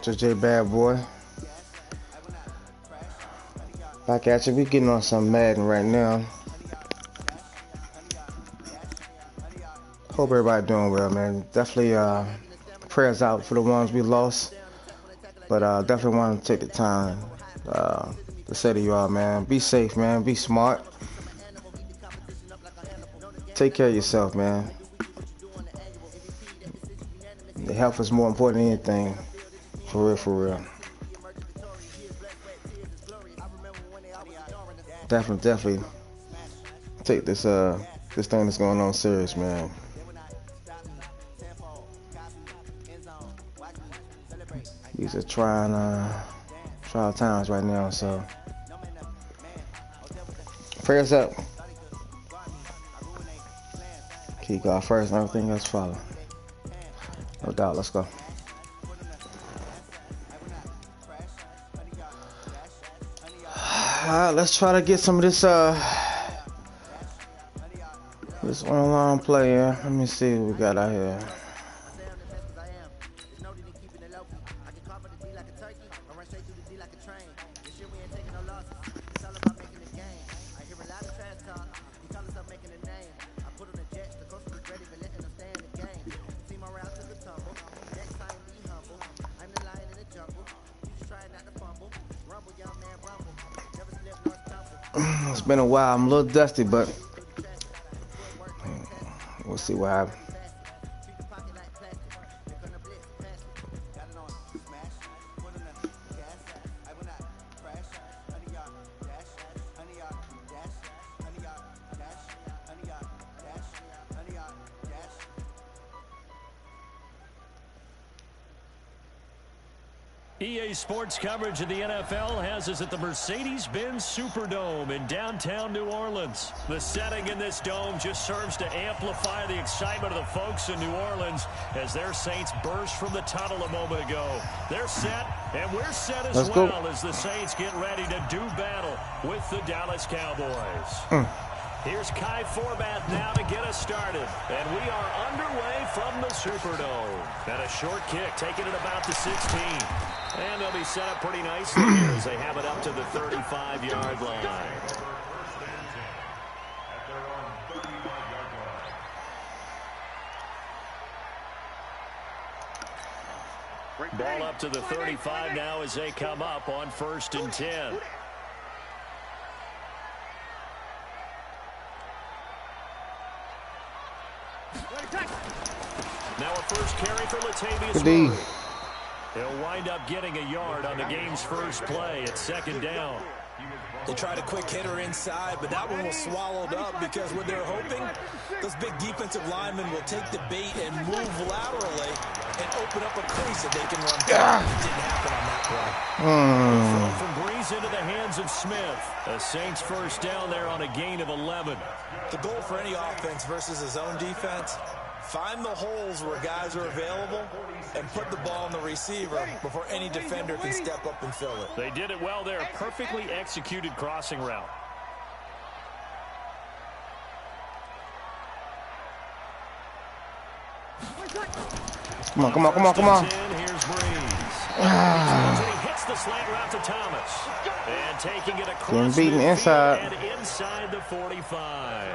Dr. J Bad Boy. Back at you. We getting on some Madden right now. Hope everybody doing well, man. Definitely prayers out for the ones we lost. But definitely want to take the time to say to you all, man, be safe, man. Be smart. Take care of yourself, man. The health is more important than anything. For real, for real. Definitely take this this thing that's going on serious, man. These are trying times right now, so prayers up. Keep God first and everything else follow. No doubt. Let's go. Let's try to get some of this online play here. Let me see what we got out here. It's been a while. I'm a little dusty, but we'll see what happens. EA Sports coverage of the NFL has us at the Mercedes-Benz Superdome in downtown New Orleans. The setting in this dome just serves to amplify the excitement of the folks in New Orleans as their Saints burst from the tunnel a moment ago. They're set, and we're set as well as the Saints get ready to do battle with the Dallas Cowboys. Here's Kai Forbath now to get us started. And we are underway from the Superdome. And a short kick taken at about the 16. And they'll be set up pretty nicely here as they have it up to the 35-yard line. Ball up to the 35 now as they come up on 1st and 10. Now a first carry for Latavius Murray. He'll wind up getting a yard on the game's first play at 2nd down. They tried a quick hitter inside, but that one was swallowed up because what they're hoping, those big defensive linemen will take the bait and move laterally and open up a crease that they can run through. It didn't happen on that play. Throw from Breeze into the hands of Smith. The Saints first down there on a gain of 11. The goal for any offense versus his own defense, find the holes where guys are available and put the ball on the receiver before any defender can step up and fill it. They did it well there. Perfectly executed crossing route. Come on. Here's Breeze. He hits the slant route to Thomas. And taking it across beaten inside. And inside the 45.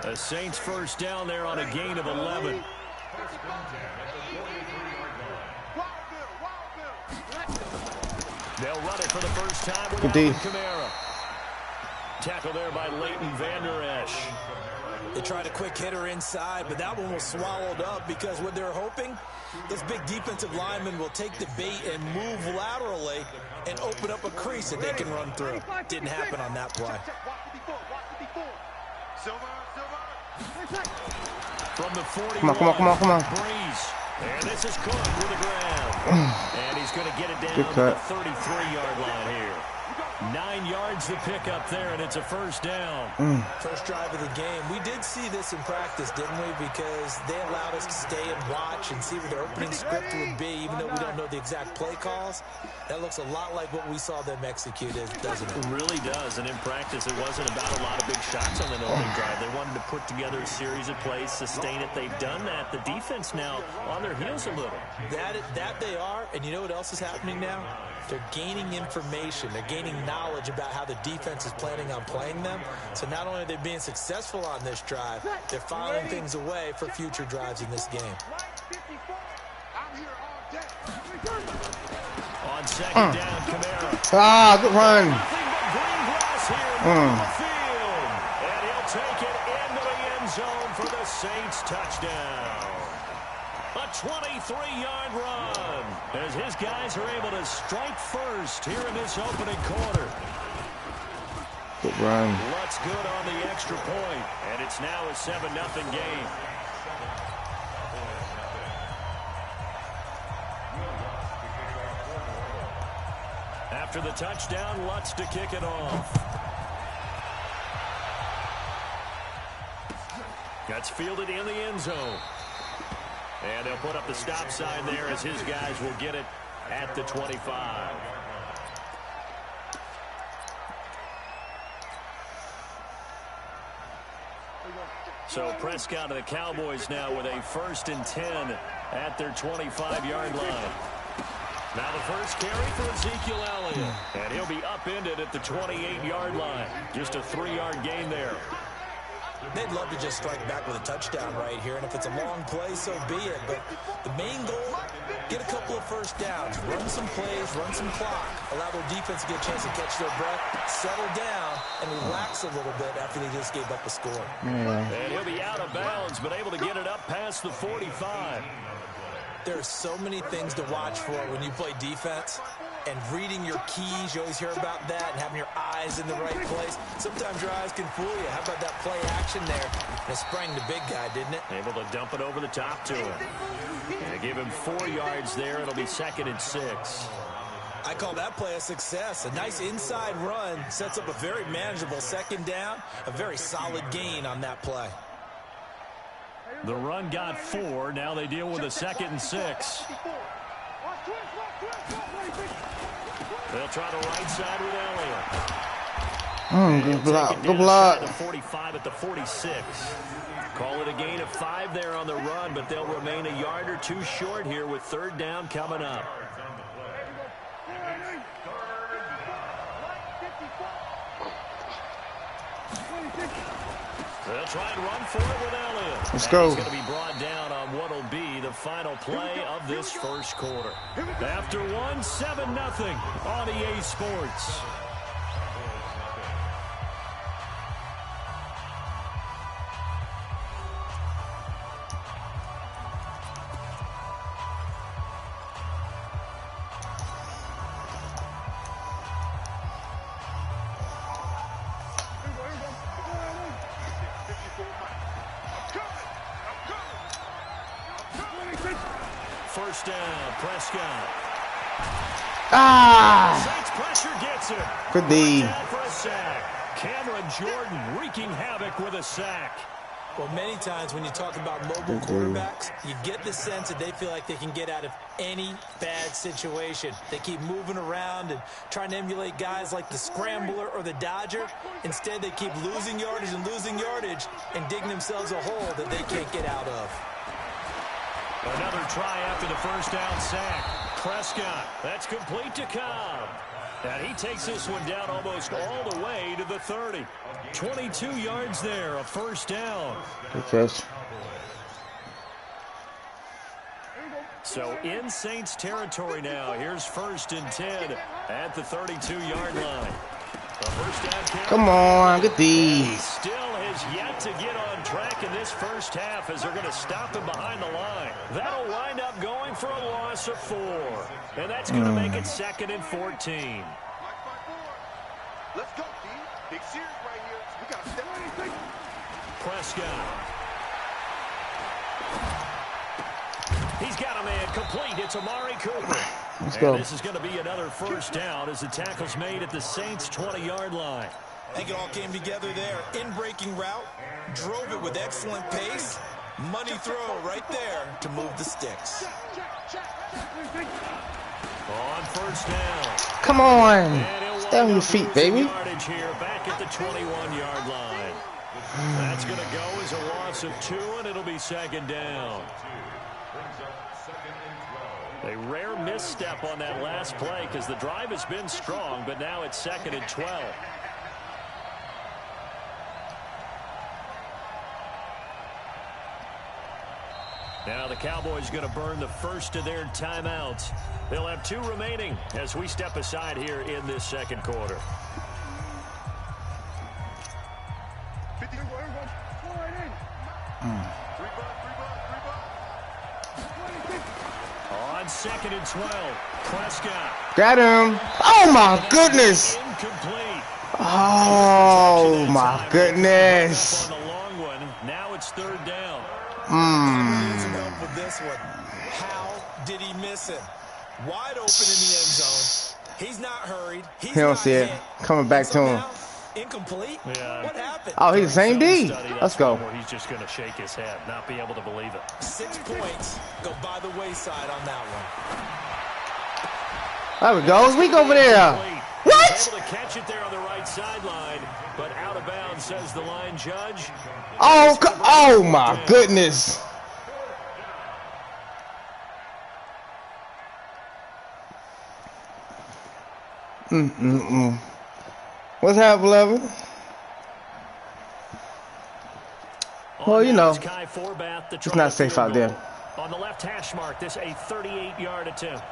The Saints first down there on a gain of 11. They'll run it for the first time with Kamara. Tackle there by Leighton Vander Esch. They tried a quick hitter inside, but that one was swallowed up because what they're hoping, those big defensive linemen will take the bait and move laterally and open up a crease that they can run through. Didn't happen on that play. From the 41, come on. Breeze. And this is Cook with the ground. And he's going to get it down to the 33-yard line here. 9 yards to pick up there, and it's a first down. First drive of the game. We did see this in practice, didn't we? Because they allowed us to stay and watch and see what their opening script would be, even though we don't know the exact play calls. That looks a lot like what we saw them execute, doesn't it? It really does, and in practice, it wasn't about a lot of big shots on that opening drive. They wanted to put together a series of plays, sustain it. They've done that. The defense now on their heels a little. That they are, and you know what else is happening now? They're gaining information. They're gaining knowledge about how the defense is planning on playing them. So not only are they being successful on this drive, they're filing things away for future drives in this game. On second down, Kamara. Ah, good run. Nothing but green grass here on the field. And he'll take it into the end zone for the Saints touchdown. A 23-yard run as his guys are able to strike first here in this opening quarter. Good run. Lutz good on the extra point, and it's now a 7-0 game. After the touchdown, Lutz to kick it off. That's fielded in the end zone. And they'll put up the stop sign there as his guys will get it at the 25. So Prescott and the Cowboys now with a 1st and 10 at their 25-yard line. Now the first carry for Ezekiel Elliott. And he'll be upended at the 28-yard line. Just a 3-yard gain there. They'd love to just strike back with a touchdown right here, and if it's a long play, so be it. But the main goal, get a couple of first downs, run some plays, run some clock, allow their defense to get a chance to catch their breath, settle down, and relax a little bit after they just gave up a score. And he'll be out of bounds, but able to get it up past the 45. There are so many things to watch for when you play defense. And reading your keys, you always hear about that, and having your eyes in the right place. Sometimes your eyes can fool you. How about that play action there? And it sprang the big guy, didn't it? Able to dump it over the top to him. And give him 4 yards there. It'll be 2nd and 6. I call that play a success. A nice inside run sets up a very manageable 2nd down. A very solid gain on that play. The run got 4. Now they deal with a 2nd and 6. They'll try the right side with Elliott. Good block. Good block. The 45 at the 46. Call it a gain of 5 there on the run, but they'll remain a yard or 2 short here with 3rd down coming up. They'll try and run for it with Elliott. Let's go. He's going to be brought down on what will be the final play of this first quarter. After 1, 7-0 on EA Sports. First down, Prescott. Saints pressure gets him. Good D. Down for a sack. Cameron Jordan wreaking havoc with a sack. Well, many times when you talk about mobile quarterbacks, you get the sense that they feel like they can get out of any bad situation. They keep moving around and trying to emulate guys like the Scrambler or the Dodger. Instead, they keep losing yardage and digging themselves a hole that they can't get out of. Another try after the first down sack. Prescott, that's complete to Cobb. And he takes this one down almost all the way to the 30. 22 yards there, a first down. Good catch. So in Saints territory now. Here's 1st and 10 at the 32-yard line. A first down carry. Come on, good D. He still has yet to get on track in this first half as they're going to stop him behind the line. That'll wind up going for a loss of 4. And that's going to make it 2nd and 14. Let's go, D. Big series right here. We got to step on. Prescott. He's got a man complete. It's Amari Cooper. Let's go. This is going to be another first down as the tackle's made at the Saints' 20-yard line. I think it all came together there. In-breaking route, drove it with excellent pace. Money throw right there to move the sticks. On first down. Come on. Stay on your feet, baby. Yardage here back at the 21-yard line. That's going to go as a loss of 2, and it'll be second down. A rare misstep on that last play because the drive has been strong, but now it's 2nd and 12. Now the Cowboys going to burn the first of their timeouts. They'll have 2 remaining as we step aside here in this second quarter. On 2nd and 12, Prescott. Got him. Oh, my goodness. Incomplete. Oh, my goodness. On the long one. Now it's 3rd down. With this one. How did he miss him? Wide open in the end zone. He's not hurried. He don't see it. Coming back to him. Incomplete? Yeah. What happened? Oh, he's the same D. Let's go. Where he's just going to shake his head, not be able to believe it. 6 points go by the wayside on that one. There we go. Weak over there. What? Able to catch it there on the right sideline, but out of bounds, says the line judge. Oh my goodness. What's happening, beloved? Well, you know, it's not safe out there. On the left hash mark, this a 38-yard attempt.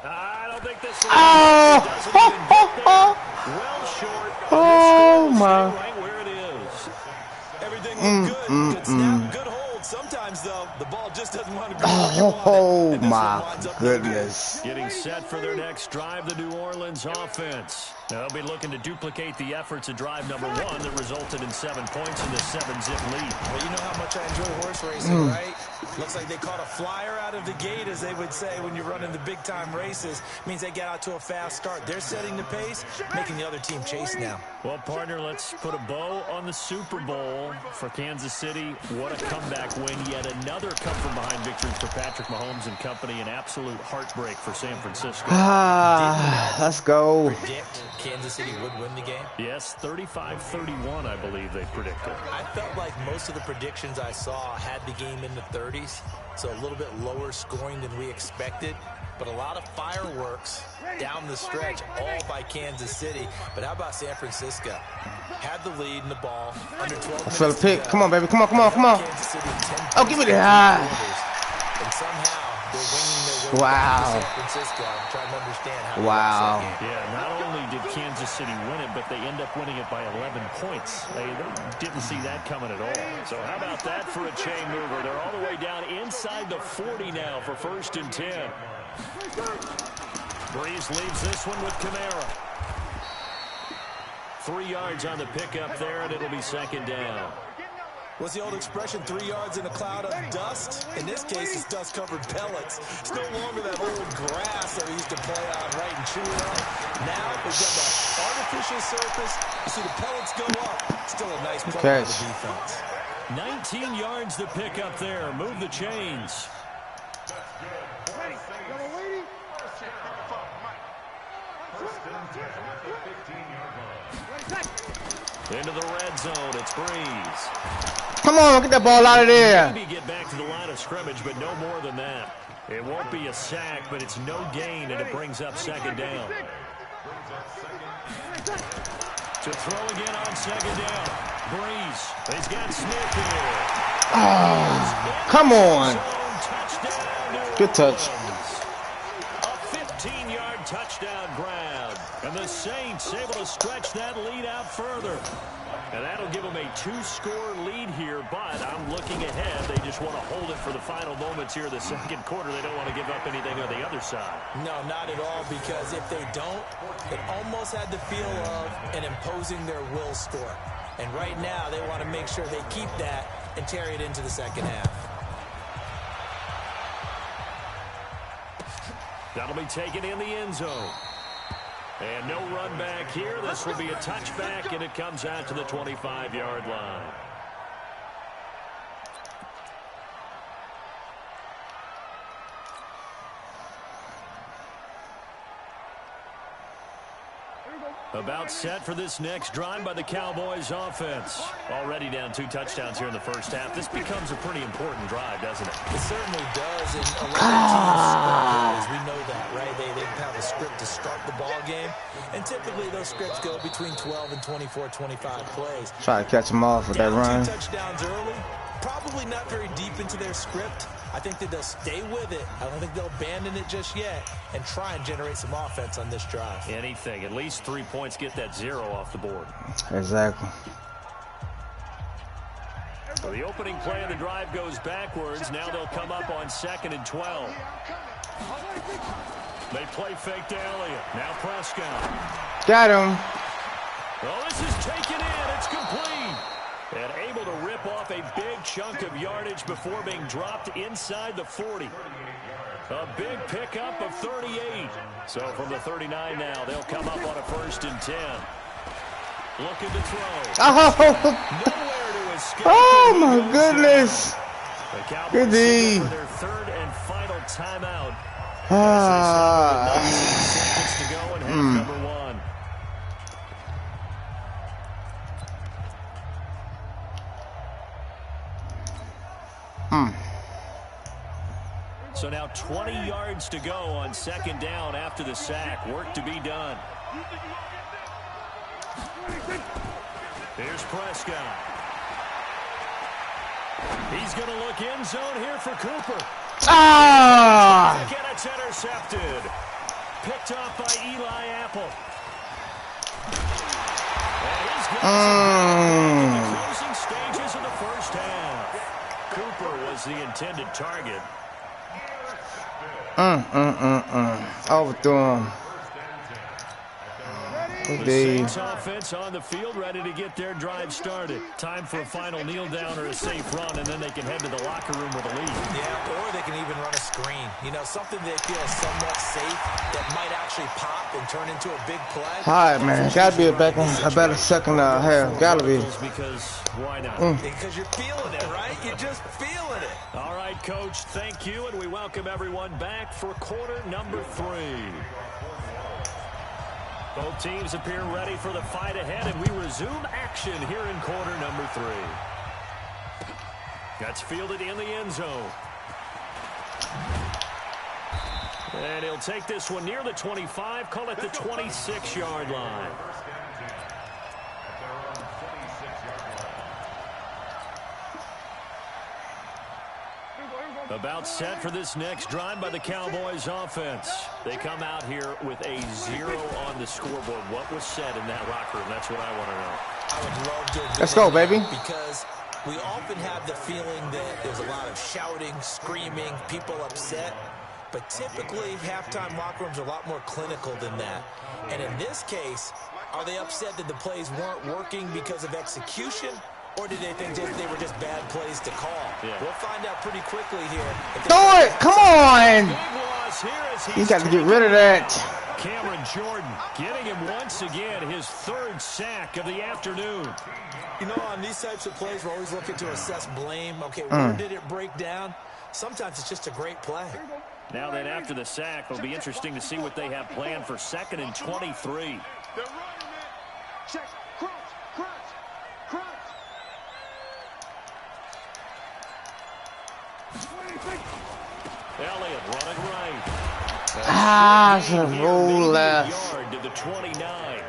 I don't think this well short. Oh my. Right where it is. Everything looked good. Good snap, good hold. Sometimes, though, the ball just doesn't want to go. Oh my goodness. Getting set for their next drive, the New Orleans offense. They'll be looking to duplicate the efforts of drive number 1 that resulted in 7 points in the 7-zip lead. Well, you know how much I enjoy horse racing, right? Looks like they caught a flyer out of the gate, as they would say when you're running the big-time races. Means they get out to a fast start. They're setting the pace, making the other team chase now. Well, partner, let's put a bow on the Super Bowl for Kansas City. What a comeback win. Yet another come-from-behind victory for Patrick Mahomes and company. An absolute heartbreak for San Francisco. Let's go. Predict Kansas City would win the game? Yes, 35-31, I believe they predicted. I felt like most of the predictions I saw had the game in the 30s, so a little bit lower scoring than we expected. But a lot of fireworks down the stretch, all by Kansas City. But how about San Francisco? Had the lead in the ball, under 12 minutes. Fell a pick. Come on, baby. Come on. Oh, give me the high. And somehow they're winning their way wow. to San Francisco. I'm trying to understand how they wow. lost that game. Yeah, not only did Kansas City win it, but they end up winning it by 11 points. They didn't see that coming at all. So how about that for a chain mover? They're all the way down inside the 40 now for 1st and 10. Breeze leaves this one with Kamara. 3 yards on the pickup there, and it'll be 2nd down. What's the old expression, 3 yards in a cloud of dust? In this case, it's dust-covered pellets. It's no longer that old grass that we used to play on, right, and chew on. Now, we've got the artificial surface. You see the pellets go up. Still a nice play by the defense. 19 yards to pick up there. Move the chains. Into the red zone, it's Breeze. Come on, get that ball out of there. Maybe get back to the line of scrimmage, but no more than that. It won't be a sack, but it's no gain, and it brings up 2nd down. To throw again on 2nd down. Breeze, he's got Smith here. Oh, come on. Good touch. A 15-yard touchdown grab. And the Saints able to stretch that lead out further. And that'll give them a 2-score lead here, but I'm looking ahead. They just want to hold it for the final moments here of the second quarter. They don't want to give up anything on the other side. No, not at all, because if they don't, it almost had the feel of an imposing their will score. And right now, they want to make sure they keep that and carry it into the second half. That'll be taken in the end zone. And no run back here. This will be a touchback, and it comes out to the 25-yard line. About set for this next drive by the Cowboys offense. Already down 2 touchdowns here in the first half. This becomes a pretty important drive, doesn't it? It certainly does. And a lot of teams script plays, we know that, right? They have a script to start the ball game. And typically those scripts go between 12 and 24, 25 plays. Try to catch them off with that run. 2 touchdowns early. Probably not very deep into their script. I think that they'll stay with it. I don't think they'll abandon it just yet and try and generate some offense on this drive. Anything. At least 3 points, get that 0 off the board. Exactly. So the opening play of the drive goes backwards. Now they'll come up on 2nd and 12. They play fake to Elliott. Now Prescott. Got him. Well, this is taken in. It's complete. And able to rip off a big chunk of yardage before being dropped inside the 40. A big pickup of 38. So from the 39 now, they'll come up on a 1st and 10. Looking to throw. Nowhere to escape. Oh my goodness. The Cowboys sit for their 3rd and final timeout. Seconds to go in half number 1. So now 20 yards to go on 2nd down after the sack. Work to be done. Here's Prescott. He's going to look end zone here for Cooper. And it's intercepted. Picked off by Eli Apple. And he's got in the closing stages of the first half. Cooper was the intended target. Overthrew him. The Saints offense on the field, ready to get their drive started. Time for a final kneel down or a safe run, and then they can head to the locker room with a lead. Yeah, or they can even run a screen. You know, something they feel somewhat safe that might actually pop and turn into a big play. All right, man. Gotta be a better second half. Gotta be. Because why not? Because you're feeling it, right? You're just feeling it. All right, Coach, thank you, and we welcome everyone back for quarter number 3. Both teams appear ready for the fight ahead, and we resume action here in quarter number 3. That's fielded in the end zone. And he'll take this one near the 25, call it the 26-yard line. About set for this next drive by the Cowboys offense. They come out here with a 0 on the scoreboard. What was said in that locker room? That's what I want to know. I would love to. Let's go, baby. Because we often have the feeling that there's a lot of shouting, screaming, people upset. But typically, halftime locker rooms are a lot more clinical than that. And in this case, are they upset that the plays weren't working because of execution? Or did they think they were just bad plays to call? Yeah. We'll find out pretty quickly here. Throw it! Come on! You got to get rid of that. Cameron Jordan getting him once again his 3rd sack of the afternoon. You know, on these types of plays, we're always looking to assess blame. Okay, where did it break down? Sometimes it's just a great play. Now then, after the sack, it'll be interesting to see what they have planned for 2nd and 23. They're running it. Check. Crouch. Elliott running right. I should have rolled left. Yard to the 29.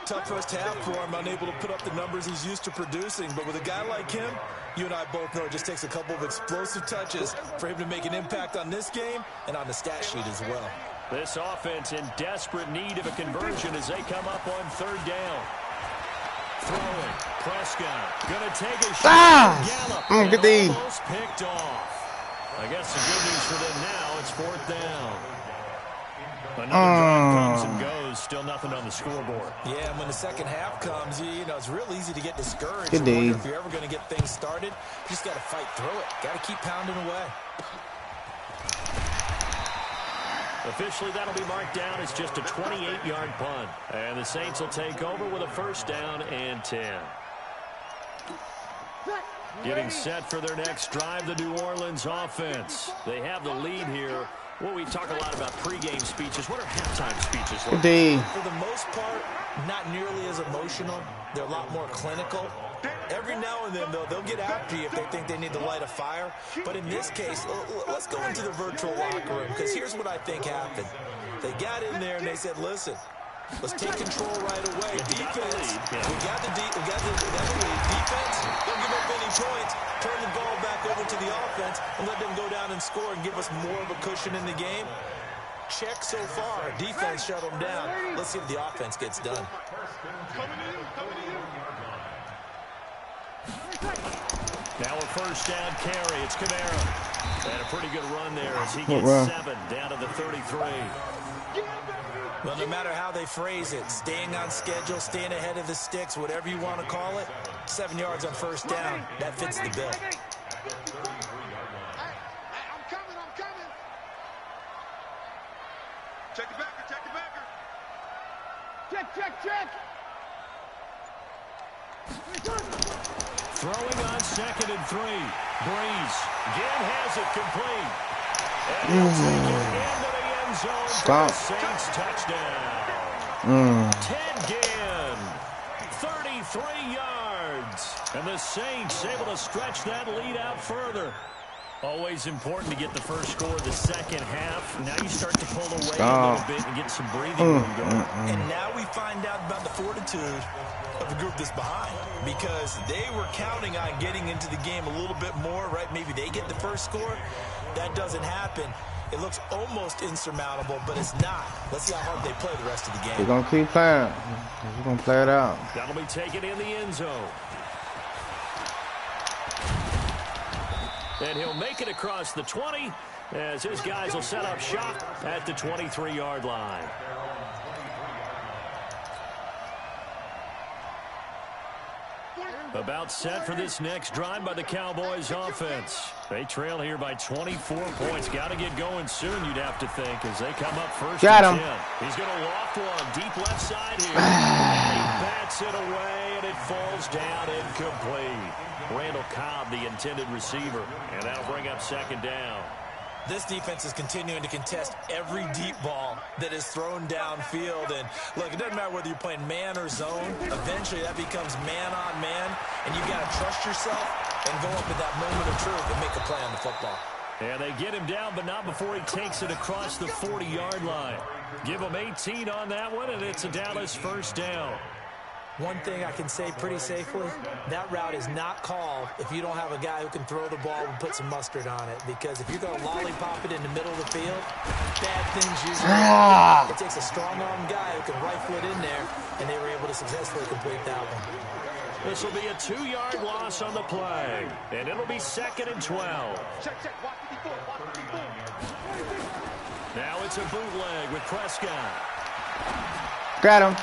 Tough first half for him, unable to put up the numbers he's used to producing. But with a guy like him, you and I both know it just takes a couple of explosive touches for him to make an impact on this game and on the stat sheet as well. This offense in desperate need of a conversion as they come up on 3rd down. Throwing. Prescott going to take a shot. Gallup. Good D. Almost picked off. I guess the good news for them now, it's 4th down. Another drive comes and goes. Still nothing on the scoreboard. Yeah, and when the second half comes, you know, it's real easy to get discouraged. Good You wonder day. if you're ever going to get things started. You just got to fight through it. Got to keep pounding away. Officially, that'll be marked down as just a 28-yard punt. And the Saints will take over with a first down and 10. Getting set for their next drive, the New Orleans offense. They have the lead here. Well, we talk a lot about pregame speeches. What are halftime speeches like? For the most part, not nearly as emotional. They're a lot more clinical. Every now and then, though, they'll get after you if they think they need to light a fire. But in this case, let's go into the virtual locker room, because here's what I think happened. They got in there and they said, listen, let's take control right away. Defense, we got the lead. Defense, don't give up any points. Turn the ball back over to the offense and let them go down and score and give us more of a cushion in the game. Check so far. Defense shut them down. Let's see if the offense gets done. Now a first down carry. It's Kamara. And a pretty good run there as he gets 7 down to the 33. Well, no matter how they phrase it, staying on schedule, staying ahead of the sticks, whatever you want to call it, 7 yards on first down, that fits the bill. I'm coming. Check the backer. Check. Throwing on 2nd and 3. Breeze. Again has it complete. And he'll take it into the end zone for the Saints touchdown. Ted Ginn, 33 yards. And the Saints able to stretch that lead out further. Always important to get the first score of the second half. Now you start to pull away a little bit and get some breathing room going. And now we find out about the fortitude of the group that's behind, because they were counting on getting into the game a little bit more, right? Maybe they get the first score. That doesn't happen. It looks almost insurmountable, but it's not. Let's see how hard they play the rest of the game. We're going to keep playing. We're going to play it out. That'll be taken in the end zone. And he'll make it across the 20 as his guys will set up shop at the 23-yard line. About set for this next drive by the Cowboys offense. They trail here by 24 points. Got to get going soon, you'd have to think, as they come up first. Got him. 10. He's going to loft one deep left side here. And he bats it away, and it falls down incomplete. Randall Cobb, the intended receiver, and that'll bring up second down. This defense is continuing to contest every deep ball that is thrown downfield. And, look, it doesn't matter whether you're playing man or zone. Eventually, that becomes man-on-man, and you've got to trust yourself and go up at that moment of truth and make a play on the football. And they get him down, but not before he takes it across the 40-yard line. Give him 18 on that one, and it's a Dallas first down. One thing I can say pretty safely, that route is not called if you don't have a guy who can throw the ball and put some mustard on it. Because if you're going to lollipop it in the middle of the field, bad things usually happen. It takes a strong-arm guy who can rifle it in there, and they were able to successfully complete that one. This will be a 2-yard loss on the play, and it'll be 2nd and 12. Check. Watch 54. Now it's a bootleg with Prescott. Got him.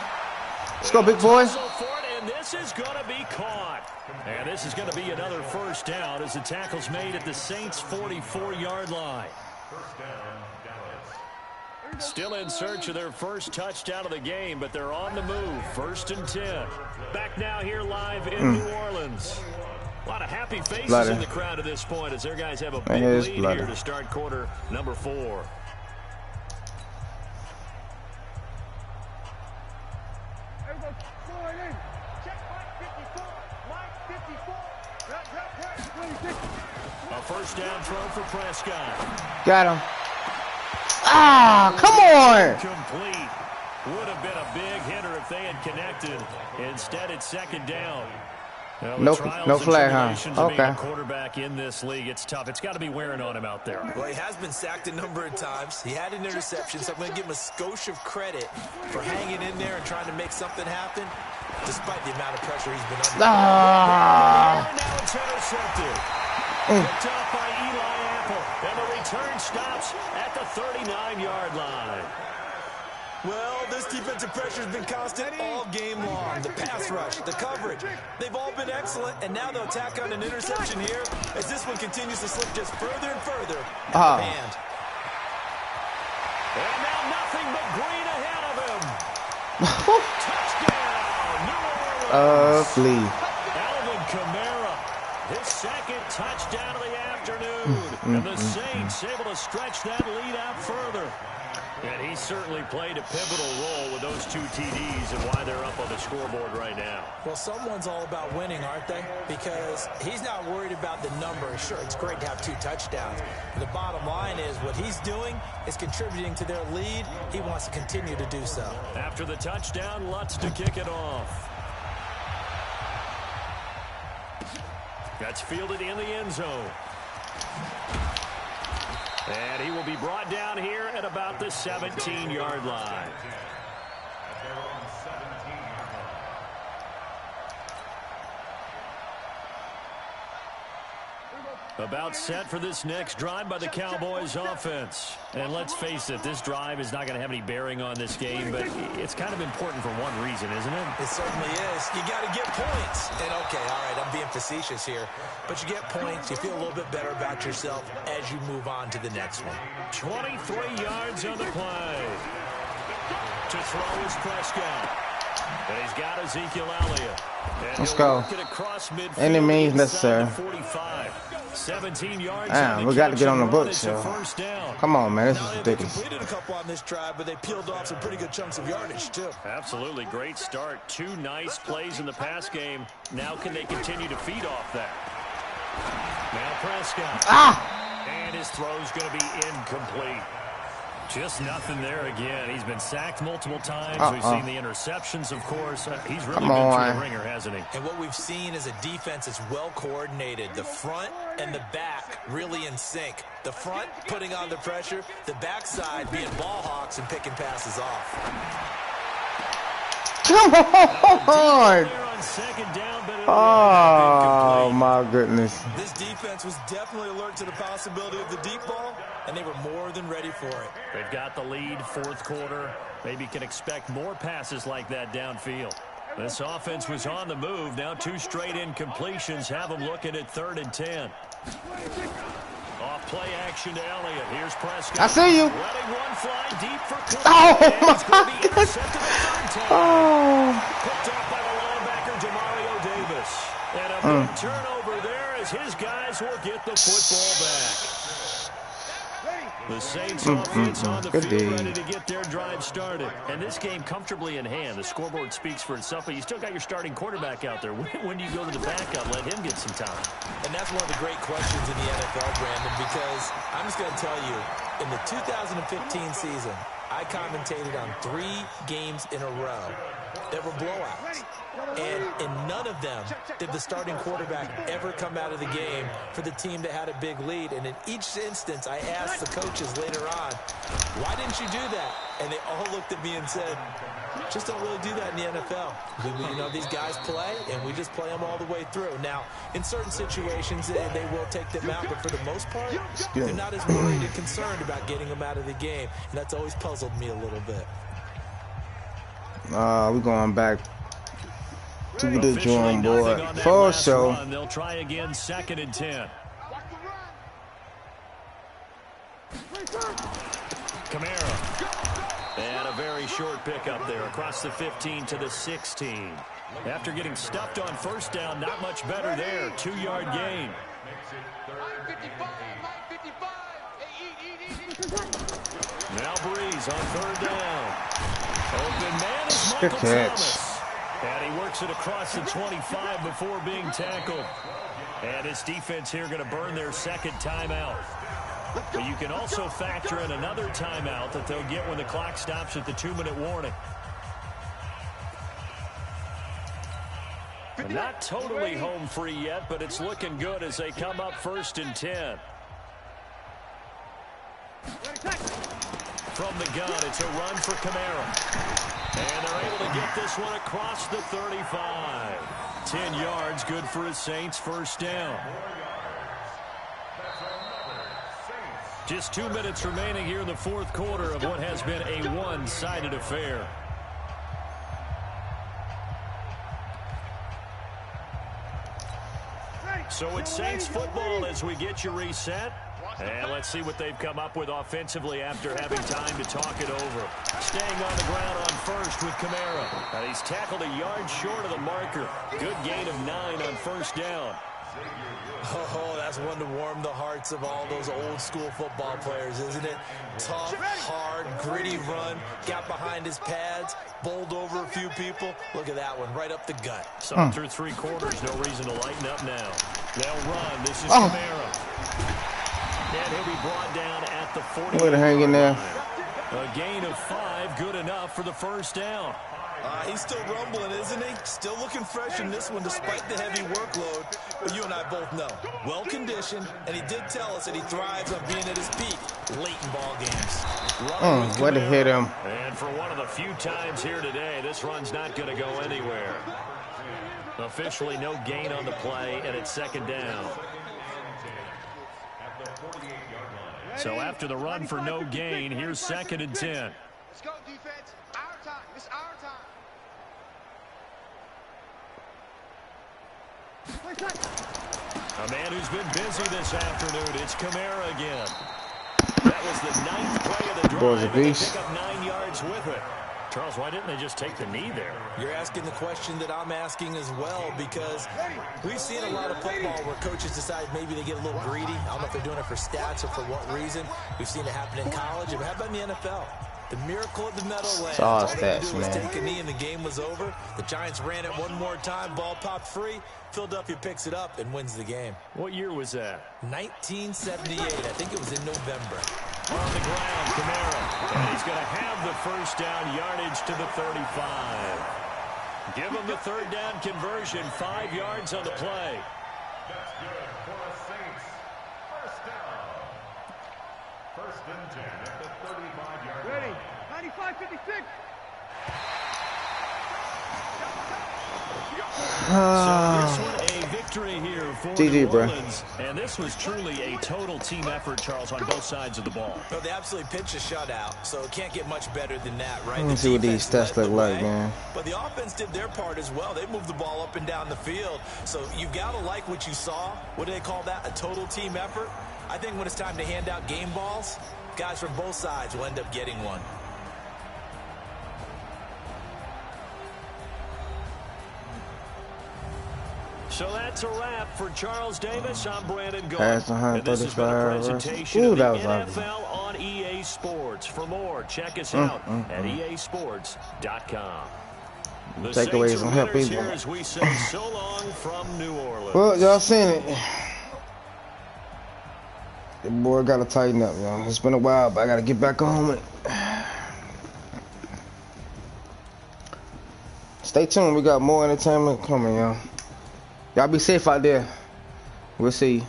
Let's go, big boy. And this is going to be caught. And this is going to be another first down as the tackle's made at the Saints' 44-yard line. Still in search of their first touchdown of the game, but they're on the move. 1st and 10. Back now here live in New Orleans. A lot of happy faces in the crowd at this point as their guys have a big lead here to start quarter number 4. A first down throw for Prescott. Got him. Ah, come on. Complete. Would have been a big hitter if they had connected. Instead, it's 2nd down. Well, no flag, huh? Okay. Being a quarterback in this league, it's tough. It's got to be wearing on him out there. Well, he has been sacked a number of times. He had an interception, so I'm going to give him a skosh of credit for hanging in there and trying to make something happen, despite the amount of pressure he's been under. Now it's intercepted. Picked up by Eli Apple, and the return stops at the 39-yard line. Well, this defensive pressure has been constant all game long. The pass rush, the coverage, they've all been excellent, and now they'll tack on an interception here as this one continues to slip just further and further out of hand. And now nothing but green ahead of him. Touchdown, New Orleans. Flee. Alvin Kamara, his second touchdown of the afternoon. And the Saints able to stretch that lead out further. And he certainly played a pivotal role with those 2 TDs and why they're up on the scoreboard right now. Well, someone's all about winning, aren't they? Because he's not worried about the number. Sure, it's great to have 2 touchdowns. But the bottom line is what he's doing is contributing to their lead. He wants to continue to do so. After the touchdown, Lutz to kick it off. That's fielded in the end zone. And he will be brought down here at about the 17-yard line. About set for this next drive by the Cowboys offense. And let's face it, this drive is not going to have any bearing on this game, but it's kind of important for one reason, isn't it? It certainly is. You got to get points. And okay, all right, I'm being facetious here, but you get points, you feel a little bit better about yourself as you move on to the next one. 23 yards on the play. To throw is Prescott. And he's got Ezekiel Elliott. And let's go. Any means necessary. 17 yards. Damn, we got to get on the books, yo. Come on, man. This is ridiculous. They completed a couple on this drive, but they peeled off some pretty good chunks of yardage, too. Absolutely. Great start. 2 nice plays in the pass game. Now can they continue to feed off that? Now Prescott. And his throw's going to be incomplete. Just nothing there again. He's been sacked multiple times. We've seen the interceptions, of course. He's really been through the ringer, hasn't he? And what we've seen is a defense that's well coordinated. The front and the back really in sync. The front putting on the pressure. The backside being ball hawks and picking passes off. Come on! On second down, but Oh, my goodness. This defense was definitely alert to the possibility of the deep ball, and they were more than ready for it. They've got the lead, fourth quarter. Maybe can expect more passes like that downfield. This offense was on the move. Now 2 straight incompletions have them looking at 3rd and 10. Off play action to Elliott. Here's Prescott. I see you. Letting one fly deep for Cook. Oh, my God. Oh. Picked up by the linebacker, Demario Davis. And a big turnover there as his guys will get the football back. The Saints offense on the field ready to get their drive started. And this game comfortably in hand. The scoreboard speaks for itself, but you still got your starting quarterback out there. When do you go to the backup, let him get some time? And that's one of the great questions in the NFL, Brandon, because I'm just going to tell you, in the 2015 season, I commentated on 3 games in a row that were blowouts. And in none of them did the starting quarterback ever come out of the game for the team that had a big lead. And in each instance, I asked the coaches later on, why didn't you do that? And they all looked at me and said, just don't really do that in the NFL. You know, these guys play, and we just play them all the way through. Now, in certain situations, they will take them out, but for the most part, they're not as worried and concerned about getting them out of the game. And that's always puzzled me a little bit. We're going back to the drawing board for sure. They'll try again, 2nd and 10. Kamara. And a very short pickup there across the 15 to the 16. After getting stuffed on first down, not much better there. 2-yard gain. Now Breeze on 3rd down. Open man is Michael Thomas. And he works it across the 25 before being tackled. And his defense here going to burn their 2nd timeout. But you can also factor in another timeout that they'll get when the clock stops at the 2-minute warning. And not totally home free yet, but it's looking good as they come up 1st and 10. From the gun, it's a run for Kamara. And they're able to get this one across the 35. 10 yards, good for his Saints, 1st down. Just 2 minutes remaining here in the fourth quarter of what has been a one-sided affair. So it's Saints football as we get you reset. And let's see what they've come up with offensively after having time to talk it over. Staying on the ground on first with Kamara. And he's tackled a yard short of the marker. Good gain of 9 on first down. Oh, that's one to warm the hearts of all those old school football players, isn't it? Tough, hard, gritty run. Got behind his pads, bowled over a few people. Look at that one, right up the gut. So through 3 quarters, no reason to lighten up now. They'll run. This is Kamara. And he'll be brought down at the 40. Way to hang in there. A gain of 5, good enough for the first down. He's still rumbling, isn't he? Still looking fresh in this one despite the heavy workload. But you and I both know, well-conditioned, and he did tell us that he thrives on being at his peak late in ball games. Way to hit him. And for one of the few times here today, this run's not going to go anywhere. Officially no gain on the play, and it's second down. So after the run for no gain, here's 2nd and 10. Let's go, defense. Our time. It's our time. A man who's been busy this afternoon. It's Kamara again. That was the 9th play of the drive. And they pick up 9 yards with it. Charles, why didn't they just take the knee there? You're asking the question that I'm asking as well, because we've seen a lot of football where coaches decide maybe they get a little greedy. I don't know if they're doing it for stats or for what reason. We've seen it happen in college. But how about in the NFL? The miracle of the Meadowlands. All they had to stats, do was man. take a knee and the game was over. The Giants ran it one more time. Ball popped free. Philadelphia picks it up and wins the game. What year was that? 1978. I think it was in November. On the ground, Kamara. And he's going to have the first down, yardage to the 35. Give him the 3rd down conversion, 5 yards on the play. That's good for the Saints. First down. 1st and 10 at the 35-yard line. Ready. 95-56. So this one a victory here for GG, New bro. Orleans. And this was truly a total team effort, Charles, on both sides of the ball. No, they absolutely pitched a shutout, so it can't get much better than that, right? Let me see what these stats look like, man. But the offense did their part as well. They moved the ball up and down the field. So you've got to like what you saw. What do they call that? A total team effort? I think when it's time to hand out game balls, guys from both sides will end up getting one. So that's a wrap for Charles Davis. I'm Brandon Gold. Pass And this has been a 135. presentation Ooh, of that the was ugly. NFL on EA Sports. For more, check us out at easports.com. The Takeaways Saints don't are help winners either. here as we say so long from New Orleans. Well, y'all seen it. The boy got to tighten up, y'all. It's been a while, but I got to get back on it. Stay tuned. We got more entertainment coming, y'all. Y'all be safe out there. We'll see you.